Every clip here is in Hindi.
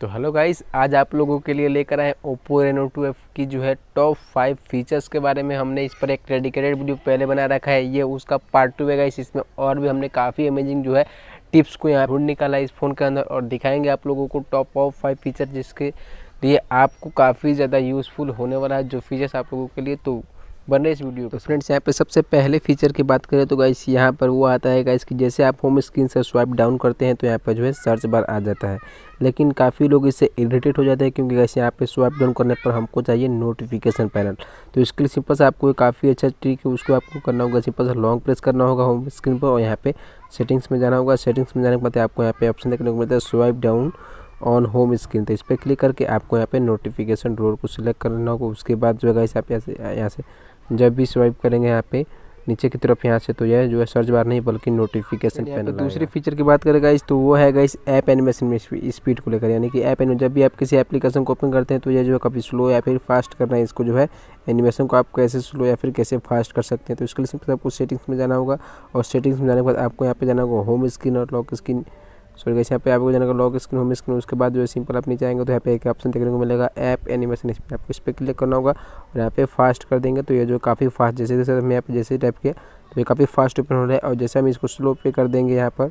तो हेलो गाइस, आज आप लोगों के लिए लेकर आए Oppo Reno 2F की जो है टॉप 5 फीचर्स के बारे में। हमने इस पर एक डेडिकेटेड वीडियो पहले बना रखा है, ये उसका पार्ट 2 है गाइस। इसमें और भी हमने काफ़ी अमेजिंग जो है टिप्स को यहाँ ढूंढ निकाला है इस फ़ोन के अंदर और दिखाएंगे आप लोगों को टॉप ऑफ 5 फीचर, जिसके लिए आपको काफ़ी ज़्यादा यूज़फुल होने वाला है जो फीचर्स आप लोगों के लिए। तो बने इस वीडियो तो फ्रेंड्स, यहाँ पे सबसे पहले फीचर की बात करें तो गाइस यहाँ पर वो आता है गाइस कि जैसे आप होम स्क्रीन से स्वाइप डाउन करते हैं तो यहाँ पर जो है सर्च बार आ जाता है, लेकिन काफ़ी लोग इससे इरिटेट हो जाते हैं क्योंकि गाइस यहाँ पे स्वाइप डाउन करने पर हमको चाहिए नोटिफिकेशन पैनल। तो इसके लिए सिंपल से आपको काफ़ी अच्छा ट्रिक है, उसको आपको करना होगा। सिंपल से लॉन्ग प्रेस करना होगा होम स्क्रीन पर और यहाँ पे सेटिंग्स में जाना होगा। सेटिंग्स में जाने के बाद आपको यहाँ पे ऑप्शन देखने को मिलता है swipe down on home screen. तो इस पर क्लिक करके आपको यहाँ पे नोटिफिकेशन रोल को सिलेक्ट करना होगा। उसके बाद जो है गाइस आप यहाँ से जब भी स्वाइप करेंगे यहाँ पे नीचे की तरफ यहाँ से तो यह जो है सर्च बार नहीं बल्कि नोटिफिकेशन पैनल। दूसरी फीचर की बात करें गाइस तो वो है गाइस ऐप एनिमेशन में स्पीड को लेकर, यानी कि ऐप जब भी आप किसी एप्लीकेशन को ओपन करते हैं तो ये जो है कभी स्लो या फिर फास्ट करना है, इसको जो है एनिमेशन को आप कैसे स्लो या फिर कैसे फास्ट कर सकते हैं। तो इसके लिए सिंपल आपको सेटिंग्स में जाना होगा और सेटिंग्स में जाने के बाद आपको यहाँ पे जाना होगा होम स्क्रीन और लॉक स्क्रीन। सॉरी गाइस, यहाँ पे आपको जाना होगा लॉक स्क्रीन होम स्क्रीन। उसके बाद जो है सिंपल आप नीचे आएंगे तो यहाँ पे एक ऑप्शन देखने को मिलेगा ऐप एनिमेशन, इस पर आपको इस पर क्लिक करना होगा और यहाँ पे फास्ट कर देंगे तो ये जो काफ़ी फास्ट जैसे जैसे हम यहाँ पे जैसे टाइप किया तो ये काफ़ी फास्ट ओपन हो रहा है। और जैसे हम इसको स्लो पे कर देंगे यहाँ पर,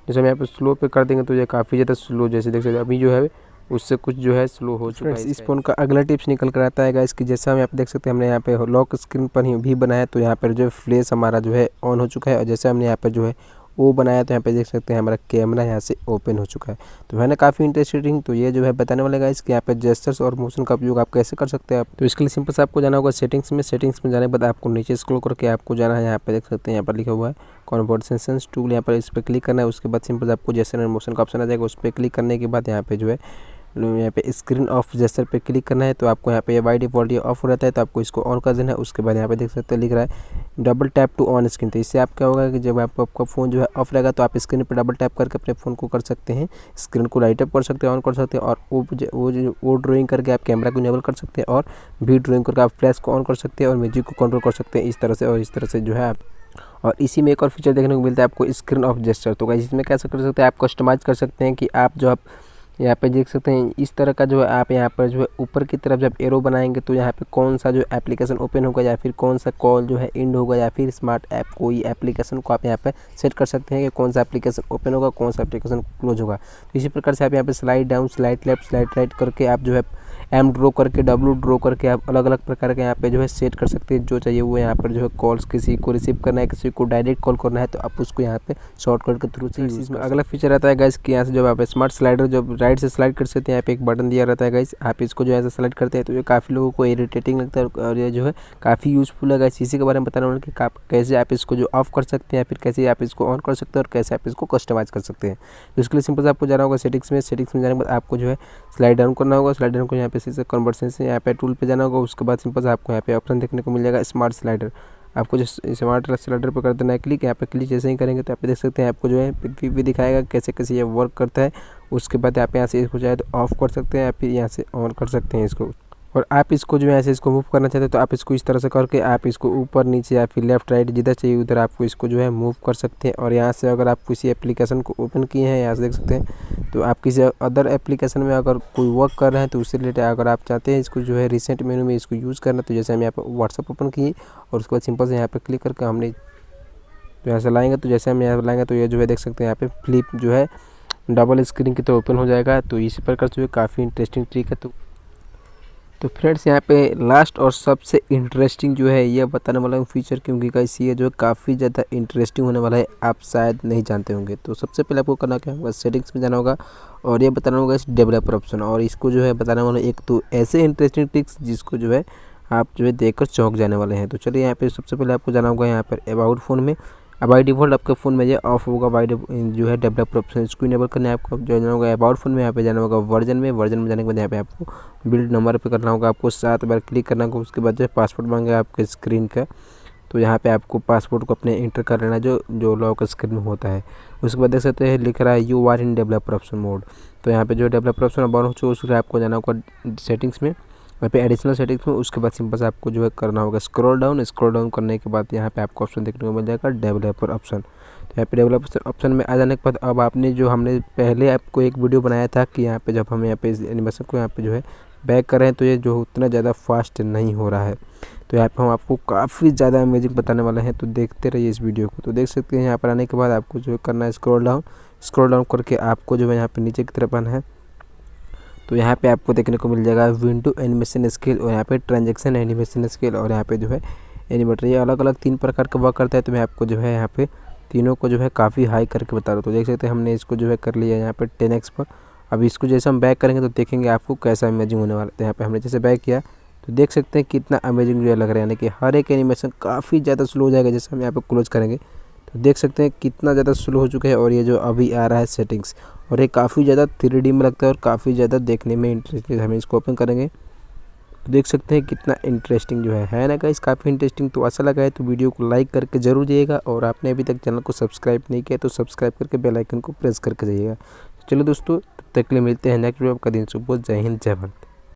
जैसे हम यहाँ पे स्लो पे कर देंगे तो ये काफ़ी ज़्यादा स्लो जैसे देख सकते हैं अभी जो है उससे कुछ जो है स्लो हो चुका है। इस फ़ोन का अगला टिप्स निकल कर आता है गाइस कि जैसा हम यहाँ पे देख सकते हैं हमने यहाँ पे लॉक स्क्रीन पर ही भी बनाया तो यहाँ पर जो है फ्लैश हमारा जो है ऑन हो चुका है। और जैसे हमने यहाँ पर जो है वो बनाया तो यहाँ पे देख सकते हैं हमारा कैमरा यहाँ से ओपन हो चुका है। तो है ना काफ़ी इंटरेस्टिंग। तो ये जो है बताने वाले गाइस कि यहाँ पे जेस्चर्स और मोशन का उपयोग आप कैसे कर सकते हैं आप। तो इसके लिए सिंपल से आपको जाना होगा सेटिंग्स में। सेटिंग्स में जाने के बाद आपको नीचे स्क्रॉल करके आपको जाना है, यहाँ पे देख सकते हैं यहाँ पर लिखा हुआ है कन्वर्सेशंस टूल, यहाँ पर इस पर क्लिक करना है। उसके बाद सिंपल आपको जेस्चर एंड मोशन का ऑप्शन आ जाएगा, उस पर क्लिक करने के बाद यहाँ पे जो है यहाँ पे स्क्रीन ऑफ जेस्चर पे क्लिक करना है। तो आपको यहाँ पे बाय डिफॉल्ट ये ऑफ हो रहता है तो आपको इसको ऑन कर देना है। उसके बाद यहाँ पे देख सकते हैं लिख रहा है double tap to on screen. तो इससे आप क्या होगा कि जब आपका फ़ोन जो है ऑफ रहेगा तो आप स्क्रीन पे डबल टैप करके अपने फ़ोन को कर सकते हैं, स्क्रीन को लाइट अप कर सकते हैं, ऑन कर सकते हैं और वो ड्राइंग करके आप कैमरा को इनेबल कर सकते हैं और भी ड्राइंग करके आप फ्लैश को ऑन कर सकते हैं और म्यूजिक को कंट्रोल कर सकते हैं इस तरह से। और इस तरह से जो है आप और इसी में एक और फीचर देखने को मिलता है आपको स्क्रीन ऑफ जेस्चर। तो गाइस इसमें कैसे कर सकते हैं, आप कस्टमाइज़ कर सकते हैं कि आप जो आप यहाँ पे देख सकते हैं इस तरह का जो है आप यहाँ पर जो है ऊपर की तरफ जब एरो बनाएंगे तो यहाँ पे कौन सा जो एप्लीकेशन ओपन होगा या फिर कौन सा कॉल जो है एंड होगा या फिर स्मार्ट ऐप कोई एप्लीकेशन को आप यहाँ पे सेट कर सकते हैं कि कौन सा एप्लीकेशन ओपन होगा कौन सा एप्लीकेशन क्लोज होगा। तो इसी प्रकार से आप यहाँ पे slide down slide left slide right करके आप जो है एम ड्रॉ करके डब्ल्यू ड्रॉ करके आप अलग अलग प्रकार के यहाँ पे जो है सेट कर सकते हैं जो चाहिए वो। यहाँ पर जो है कॉल्स किसी को रिसीव करना है, किसी को डायरेक्ट कॉल करना है तो आप उसको यहाँ पे शॉर्टकट के थ्रू से। इसमें अगला फीचर आता है गाइस कि यहाँ से जब आप स्मार्ट स्लाइडर जब राइट से स्लाइड कर सकते हैं, यहाँ पे एक बटन दिया रहता है गाइस, आप इसको जो है सेलेक्ट करते हैं तो ये काफ़ी लोगों को इरिटेटिंग लगता है और ये जो है काफ़ी यूज़फुल है गाइस। इसी के बारे में बताना होगा कि कैसे आप इसको जो ऑफ कर सकते हैं या फिर कैसे आप इसको ऑन कर सकते हैं और कैसे आप इसको कस्टमाइज़ कर सकते हैं। तो इसके लिए सिंपल से आपको जाना होगा सेटिंग्स में। सेटिंग्स में जाने के बाद आपको जो है स्लाइड डाउन करना होगा। स्लाइड डाउन को यहाँ पे से कन्वर्सेशन यहाँ पे टूल पे जाना होगा। उसके बाद सिंपल से आपको यहाँ पे ऑप्शन देखने को मिल जाएगा स्मार्ट स्लाइडर। आपको जो स्मार्ट स्लाइडर पर कर देना है क्लिक। यहाँ पे क्लिक जैसे ही करेंगे तो आप देख सकते हैं आपको जो है पिक भी दिखाएगा कैसे कैसे ये वर्क करता है। उसके बाद आप यहाँ से इसको चाहे तो ऑफ कर सकते हैं या फिर यहाँ से ऑन कर सकते हैं इसको। और आप इसको जो है ऐसे इसको मूव करना चाहते हैं तो आप इसको इस तरह से करके आप इसको ऊपर नीचे या फिर लेफ्ट राइट जिधर चाहिए उधर आपको इसको जो है मूव कर सकते हैं। और यहाँ से अगर आप किसी एप्लीकेशन को ओपन किए हैं यहाँ से देख सकते हैं तो आप किसी अदर एप्लीकेशन में अगर कोई वर्क कर रहे हैं तो उससे रिलेटेड अगर आप चाहते हैं इसको जो है रिसेंट मेनू में इसको यूज़ करना तो जैसे हम यहाँ पर व्हाट्सअप ओपन किए और उसके बाद सिंपल से यहाँ पर क्लिक करके हमने तो यहाँ से लाएंगे तो जैसे हम यहाँ लाएंगे तो ये जो है देख सकते हैं यहाँ पे फ्लिप जो है डबल स्क्रीन की तो ओपन हो जाएगा। तो इसी प्रकार से काफ़ी इंटरेस्टिंग ट्रिक है। तो फ्रेंड्स यहाँ पे लास्ट और सबसे इंटरेस्टिंग जो है ये बताने वाला हूँ फीचर, क्योंकि गाइस ये जो है काफ़ी ज़्यादा इंटरेस्टिंग होने वाला है, आप शायद नहीं जानते होंगे। तो सबसे पहले आपको करना क्या होगा, सेटिंग्स में जाना होगा और ये बताना होगा इस डेवलपर ऑप्शन। और इसको जो है बताने वाला एक तो ऐसे इंटरेस्टिंग ट्रिक्स जिसको जो है आप जो है देखकर चौंक जाने वाले हैं। तो चलिए यहाँ पे सबसे पहले आपको जाना होगा यहाँ पर अबाउट फ़ोन में। बाई डिफ़ॉल्ट आपके फ़ोन में ये ऑफ होगा बाई जो है डेवलपर ऑप्शन, इसको इनेबल करना है आपको। जो जाना होगा अबाउट फ़ोन में, यहाँ पे जाना होगा वर्जन में। वर्जन में जाने के बाद यहाँ पे आपको बिल्ड नंबर पे करना होगा, आपको 7 बार क्लिक करना होगा। उसके बाद जो है पासवर्ड मांगेगा आपके स्क्रीन का, तो यहाँ पे आपको पासवर्ड को अपने इंटर कर लेना जो लॉक स्क्रीन में होता है। उसके बाद देख सकते हैं लिख रहा है you are in developer option mode. तो यहाँ पे जो डेवलपर ऑप्शन ऑन हो चुका है उसके आपको जाना होगा सेटिंग्स में, वहाँ पे एडिशनल सेटिंग्स में। उसके बाद सिंपल से आपको जो है करना होगा स्क्रॉल डाउन। स्क्रॉल डाउन करने के बाद यहाँ पे आपको ऑप्शन देखने को मिल जाएगा डेवलपर ऑप्शन। तो यहाँ पे डेवलप ऑप्शन में आ जाने के बाद अब आपने जो हमने पहले आपको एक वीडियो बनाया था कि यहाँ पे जब हम यहाँ पे इस एनिमेशन को यहाँ पे जो है बैक कर रहे हैं तो ये जो उतना ज़्यादा फास्ट नहीं हो रहा है। तो यहाँ पे हम आपको काफ़ी ज़्यादा अमेजिंग बताने वाले हैं, तो देखते रहिए इस वीडियो को। तो देख सकते हैं यहाँ पर आने के बाद आपको जो करना है स्क्रॉल डाउन करके आपको जो है यहाँ पे नीचे की तरफ आना है। तो यहाँ पे आपको देखने को मिल जाएगा विंडो एनिमेशन स्केल और यहाँ पे ट्रांजेक्शन एनिमेशन स्केल और यहाँ पे जो है एनिमेटर। ये अलग अलग 3 प्रकार का वर्क करता है। तो मैं आपको जो है यहाँ पे तीनों को जो है काफ़ी हाई करके बता रहा हूँ। तो देख सकते हैं हमने इसको जो है कर लिया यहाँ पे 10x पर। अब इसको जैसे हम बैक करेंगे तो देखेंगे आपको कैसा अमेजिंग होने वाला है। तो यहाँ पे हमने जैसे बैक किया तो देख सकते हैं कितना अमेजिंग जो लग रहा है, यानी कि हर एक एनिमेशन काफ़ी ज़्यादा स्लो हो जाएगा। जैसे हम यहाँ पे क्लोज करेंगे तो देख सकते हैं कितना ज़्यादा स्लो हो चुका है। और ये जो अभी आ रहा है सेटिंग्स, और ये काफ़ी ज़्यादा 3D में लगता है और काफ़ी ज़्यादा देखने में इंटरेस्टिंग। हम इसको ओपन करेंगे तो देख सकते हैं कितना इंटरेस्टिंग जो है ना गाइस, काफ़ी इंटरेस्टिंग। तो अच्छा लगा है तो वीडियो को लाइक करके जरूर जाइएगा, और आपने अभी तक चैनल को सब्सक्राइब नहीं किया तो सब्सक्राइब करके बेल आइकन को प्रेस करके जाइएगा। चलो दोस्तों, तब तक के लिए मिलते हैं नेक्स्ट वीडियो। आपका दिन शुभ हो। जय हिंद, जय भारत।